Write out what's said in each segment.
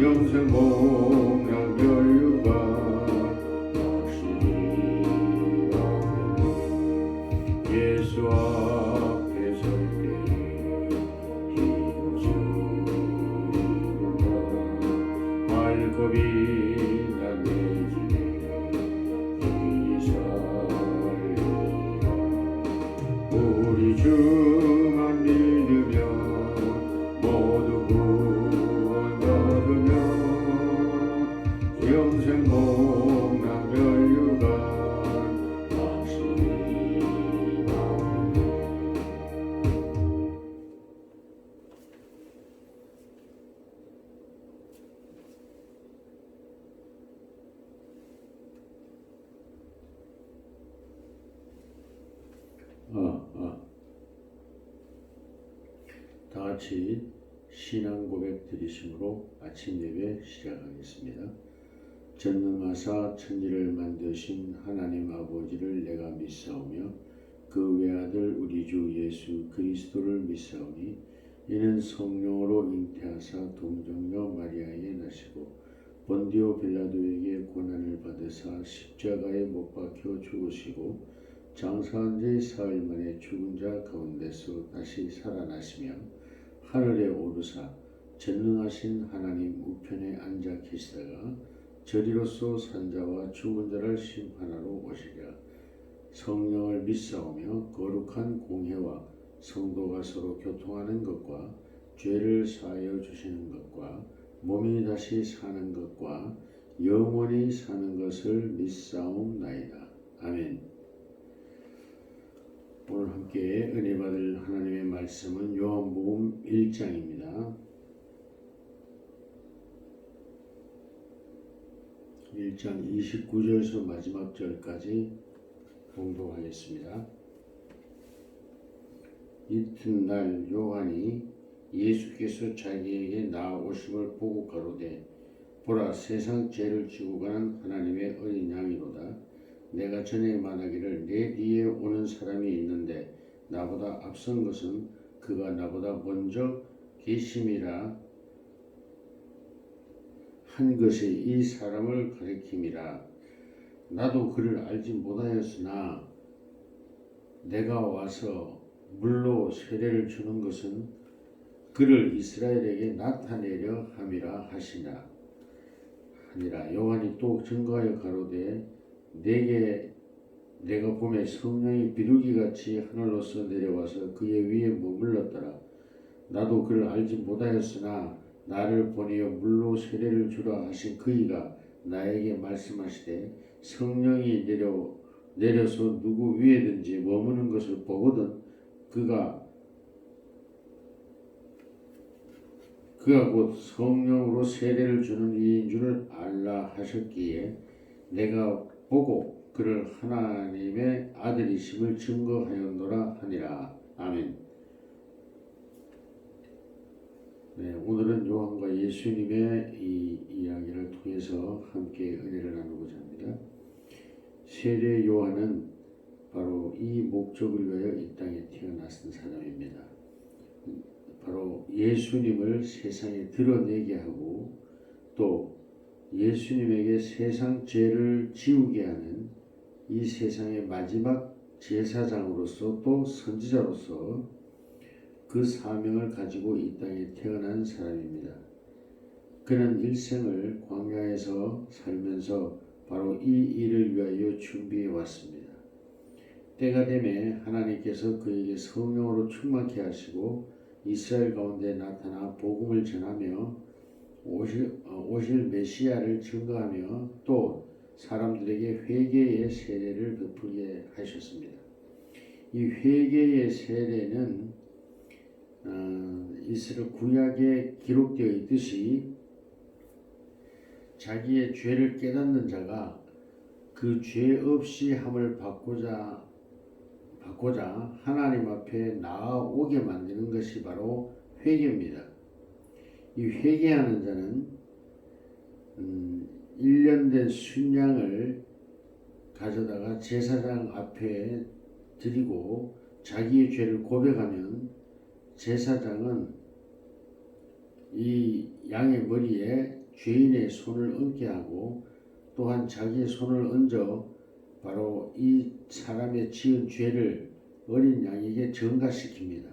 영생 복락 멸류관 확실히 예수 앞에 설 때 힘주리로다 발굽이 다 내지네 우리 주만 믿으며 모두 구원 얻으며 영생 복락 멸류관 확실히 다 같이 신앙 고백 드리심으로 아침 예배 시작하겠습니다. 전능하사 천지를 만드신 하나님 아버지를 내가 믿사오며 그 외아들 우리 주 예수 그리스도를 믿사오니 이는 성령으로 잉태하사 동정녀 마리아에 나시고 본디오 빌라도에게 고난을 받으사 십자가에 못 박혀 죽으시고 장사한 지 사흘 만에 죽은 자 가운데서 다시 살아나시며 하늘에 오르사 전능하신 하나님 우편에 앉아 계시다가 저리로서 산자와 죽은 자를 심판하러 오시리라. 성령을 믿사오며 거룩한 공회와 성도가 서로 교통하는 것과 죄를 사하여 주시는 것과 몸이 다시 사는 것과 영원히 사는 것을 믿사옵나이다. 아멘. 오늘 함께 은혜 받을 하나님의 말씀은 요한복음 1장입니다. 1장 29절에서 마지막 절까지 봉독하겠습니다. 이튿날 요한이 예수께서 자기에게 나아오심을 보고 가로되 보라 세상 죄를 지고 가는 하나님의 어린 양이로다. 내가 전에 말하기를 내 뒤에 오는 사람이 있는데 나보다 앞선 것은 그가 나보다 먼저 계심이라 한 것이 이 사람을 가리킴이라. 나도 그를 알지 못하였으나 내가 와서 물로 세례를 주는 것은 그를 이스라엘에게 나타내려 함이라 하시나 하니라. 요한이 또 증거하여 가로되 내가 보매 성령이 비둘기같이 하늘로서 내려와서 그의 위에 머물렀더라. 나도 그를 알지 못하였으나 나를 보내어 물로 세례를 주라 하신 그이가 나에게 말씀하시되 성령이 내려서 누구 위에든지 머무는 것을 보거든 그가 곧 성령으로 세례를 주는 이인 줄을 알라 하셨기에 내가 보고 그를 하나님의 아들이심을 증거하였노라 하니라. 아멘. 네, 오늘은 요한과 예수님의 이 이야기를 통해서 함께 은혜를 나누고자 합니다. 세례 요한은 바로 이 목적을 위하여 이 땅에 태어났던 사람입니다. 바로 예수님을 세상에 드러내게 하고 또 예수님에게 세상 죄를 지우게 하는 이 세상의 마지막 제사장으로서 또 선지자로서 그 사명을 가지고 이 땅에 태어난 사람입니다. 그는 일생을 광야에서 살면서 바로 이 일을 위하여 준비해 왔습니다. 때가 되매 하나님께서 그에게 성령으로 충만케 하시고 이스라엘 가운데 나타나 복음을 전하며 오실 메시아를 증거하며 또 사람들에게 회개의 세례를 베풀게 하셨습니다. 이 회개의 세례는 이스라엘 구약에 기록되어 있듯이 자기의 죄를 깨닫는 자가 그 죄 없이 함을 받고자 하나님 앞에 나아오게 만드는 것이 바로 회개입니다. 이 회개하는 자는 1년 된 순양을 가져다가 제사장 앞에 드리고 자기의 죄를 고백하면 제사장은 이 양의 머리에 죄인의 손을 얹게 하고 또한 자기의 손을 얹어 바로 이 사람의 지은 죄를 어린 양에게 전가시킵니다.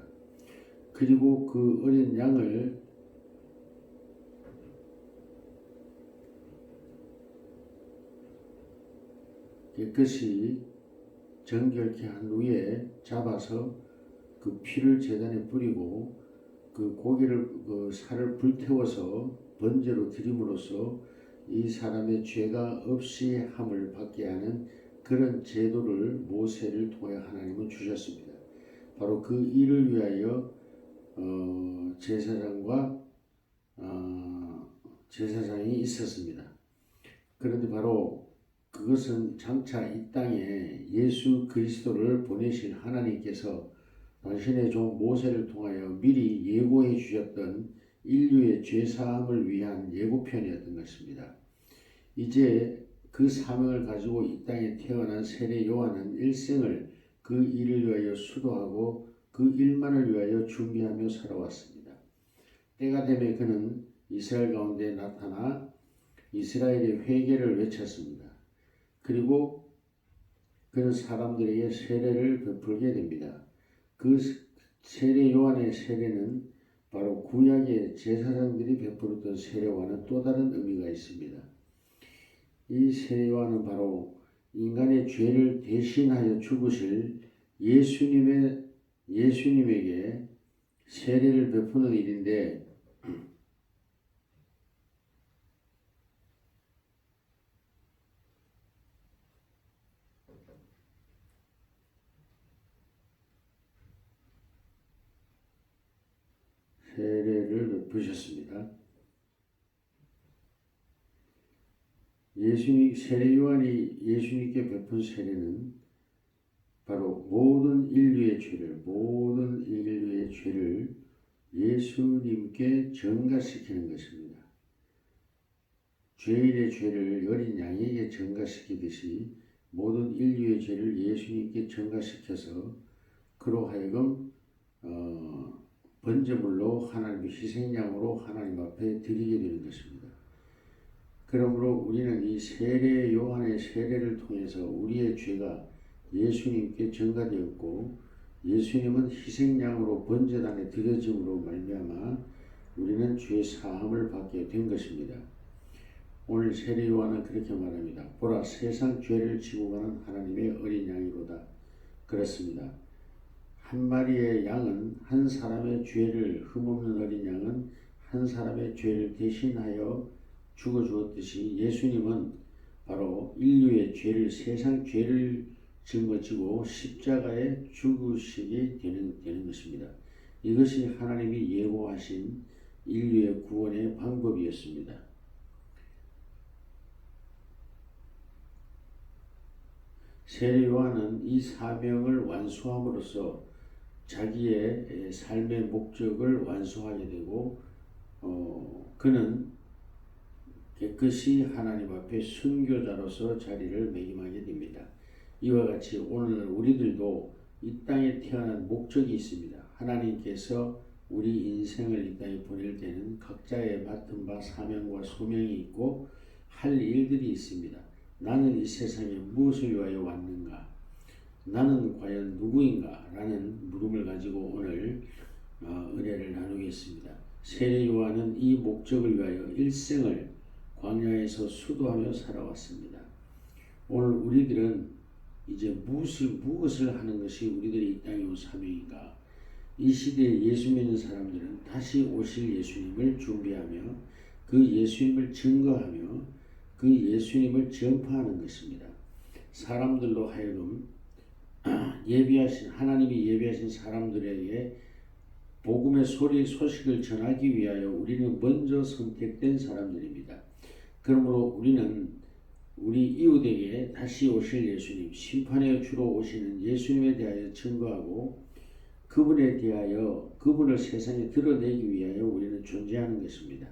그리고 그 어린 양을 깨끗이 정결케 한 후에 잡아서 그 피를 제단에 뿌리고 그 고기를 그 살을 불태워서 번제로 드림으로써 이 사람의 죄가 없이 함을 받게 하는 그런 제도를 모세를 통해 하나님은 주셨습니다. 바로 그 일을 위하여 제사장이 있었습니다. 그런데 바로 그것은 장차 이 땅에 예수 그리스도를 보내신 하나님께서 당신의 종 모세를 통하여 미리 예고해 주셨던 인류의 죄사함을 위한 예고편이었던 것입니다. 이제 그 사명을 가지고 이 땅에 태어난 세례 요한은 일생을 그 일을 위하여 수도하고 그 일만을 위하여 준비하며 살아왔습니다. 때가 되면 그는 이스라엘 가운데 나타나 이스라엘의 회개를 외쳤습니다. 그리고 그는 사람들에게 세례를 베풀게 됩니다. 그 세례 요한의 세례는 바로 구약의 제사장들이 베풀었던 세례와는 또 다른 의미가 있습니다. 이 세례 요한은 바로 인간의 죄를 대신하여 죽으실 예수님에게 세례를 베푸는 일인데 세례를 베푸셨습니다. 세례 요한이 예수님께 베푼 세례는 바로 모든 인류의 죄를 예수님께 전가시키는 것입니다. 죄인의 죄를 어린 양에게 전가시키듯이 모든 인류의 죄를 예수님께 전가시켜서 그로 하여금 번제물로 하나님의 희생양으로 하나님 앞에 드리게 되는 것입니다. 그러므로 우리는 이 세례 요한의 세례를 통해서 우리의 죄가 예수님께 전가되었고 예수님은 희생양으로 번제단에 드려짐으로 말미암아 우리는 죄 사함을 받게 된 것입니다. 오늘 세례 요한은 그렇게 말합니다. 보라, 세상 죄를 지고 가는 하나님의 어린 양이로다. 그렇습니다. 한 마리의 양은 한 사람의 죄를, 흠없는 어린 양은 한 사람의 죄를 대신하여 죽어 주었듯이 예수님은 바로 인류의 죄를, 세상 죄를 짊어지고 십자가에 죽으시게 되는 것입니다. 이것이 하나님이 예고하신 인류의 구원의 방법이었습니다. 세례 요한은 이 사명을 완수함으로써 자기의 삶의 목적을 완수하게 되고 그는 깨끗이 하나님 앞에 순교자로서 자리를 매김하게 됩니다. 이와 같이 오늘 우리들도 이 땅에 태어난 목적이 있습니다. 하나님께서 우리 인생을 이 땅에 보낼 때는 각자의 맡은 바 사명과 소명이 있고 할 일들이 있습니다. 나는 이 세상에 무엇을 위하여 왔는가? 나는 과연 누구인가? 라는 물음을 가지고 오늘 은혜를 나누겠습니다. 세례 요한은 이 목적을 위하여 일생을 광야에서 수도하며 살아왔습니다. 오늘 우리들은 이제 무엇을 하는 것이 우리들의 이 땅에 온 사명인가? 이 시대에 예수 믿는 사람들은 다시 오실 예수님을 준비하며 그 예수님을 증거하며 그 예수님을 전파하는 것입니다. 사람들로 하여금 하나님이 예비하신 사람들에게 복음의 소식을 전하기 위하여 우리는 먼저 선택된 사람들입니다. 그러므로 우리는 우리 이웃에게 다시 오실 예수님, 심판의 주로 오시는 예수님에 대하여 증거하고 그분을 세상에 드러내기 위하여 우리는 존재하는 것입니다.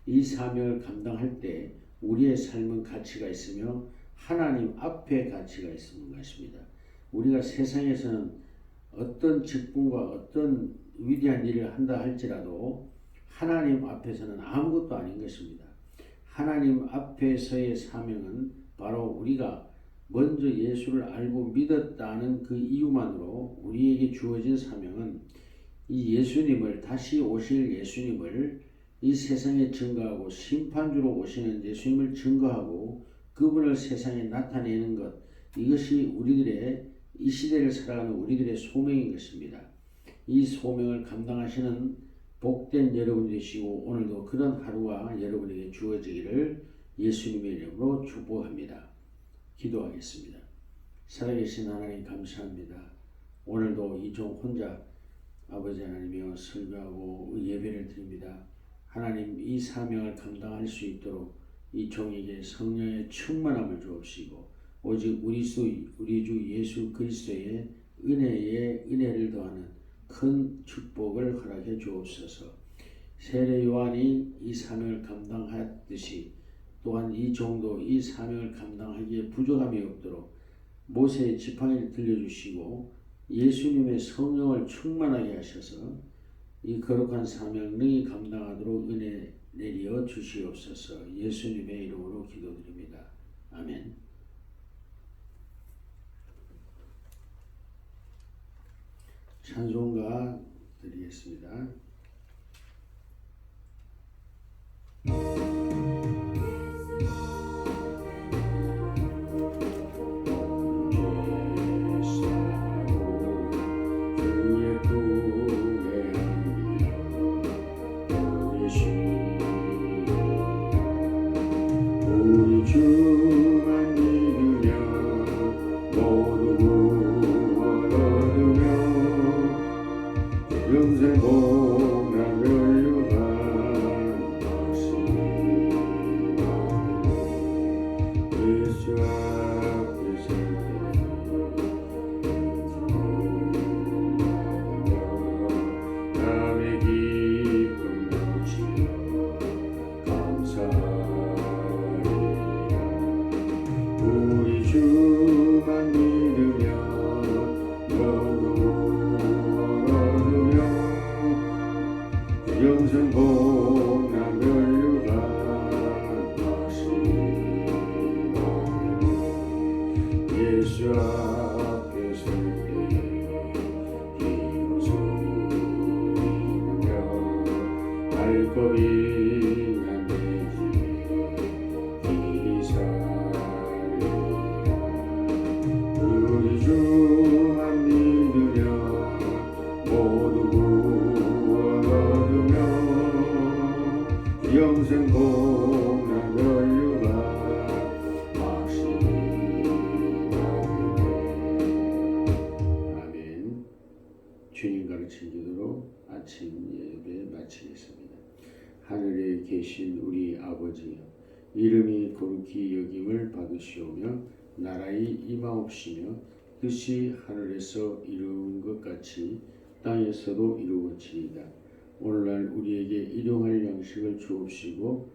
이 사명을 감당할 때 우리의 삶은 가치가 있으며 하나님 앞에 가치가 있는 것입니다. 우리가 세상에서는 어떤 직분과 어떤 위대한 일을 한다 할지라도 하나님 앞에서는 아무것도 아닌 것입니다. 하나님 앞에서의 사명은 바로 우리가 먼저 예수를 알고 믿었다는 그 이유만으로 우리에게 주어진 사명은 이 예수님을, 다시 오실 예수님을 이 세상에 증거하고 심판주로 오시는 예수님을 증거하고 그분을 세상에 나타내는 것, 이것이 우리들의 이 시대를 살아가는 우리들의 소명인 것입니다. 이 소명을 감당하시는 복된 여러분 되시고 오늘도 그런 하루가 여러분에게 주어지기를 예수님의 이름으로 축복합니다. 기도하겠습니다. 살아계신 하나님 감사합니다. 오늘도 이 종 혼자 아버지 하나님이여 설교하고 예배를 드립니다. 하나님, 이 사명을 감당할 수 있도록 이 종에게 성령의 충만함을 주옵시고 오직 우리 주 예수 그리스도의 은혜를 더하는 큰 축복을 허락해 주옵소서. 세례 요한이 이 사명을 감당하듯이 또한 이 종도 이 사명을 감당하기에 부족함이 없도록 모세의 지팡이를 들려주시고 예수님의 성령을 충만하게 하셔서 이 거룩한 사명 능히 감당하도록 은혜 내려 주시옵소서. 예수님의 이름으로 기도드립니다. 아멘. 찬송가 드리겠습니다. 우리 주만 믿으며 모두 구원 얻으며 영생 복락을 유한 것이 예수 앞에 설 때 남의 기쁨 넘치며 감사하리라. 우리 주만 믿으며 너도 얻으며 영생 복락을 유한 것이 예수 앞에 설 때에 비로소 믿으며 알 법이 난 되지 이 살리라. 우리 주만 믿으며 모두 구원 얻으며 영생 복락을 유한 아멘. 주님 가르친 기도로 아침 예배 마치겠습니다. 하늘에 계신 우리 아버지여, 이름이 거룩히 여김을 받으시오며 나라의 임하옵시며 뜻이 하늘에서 이루어진 것 같이 땅에서도 이루어지이다. 오늘날 우리에게 일용할 양식을 주옵시고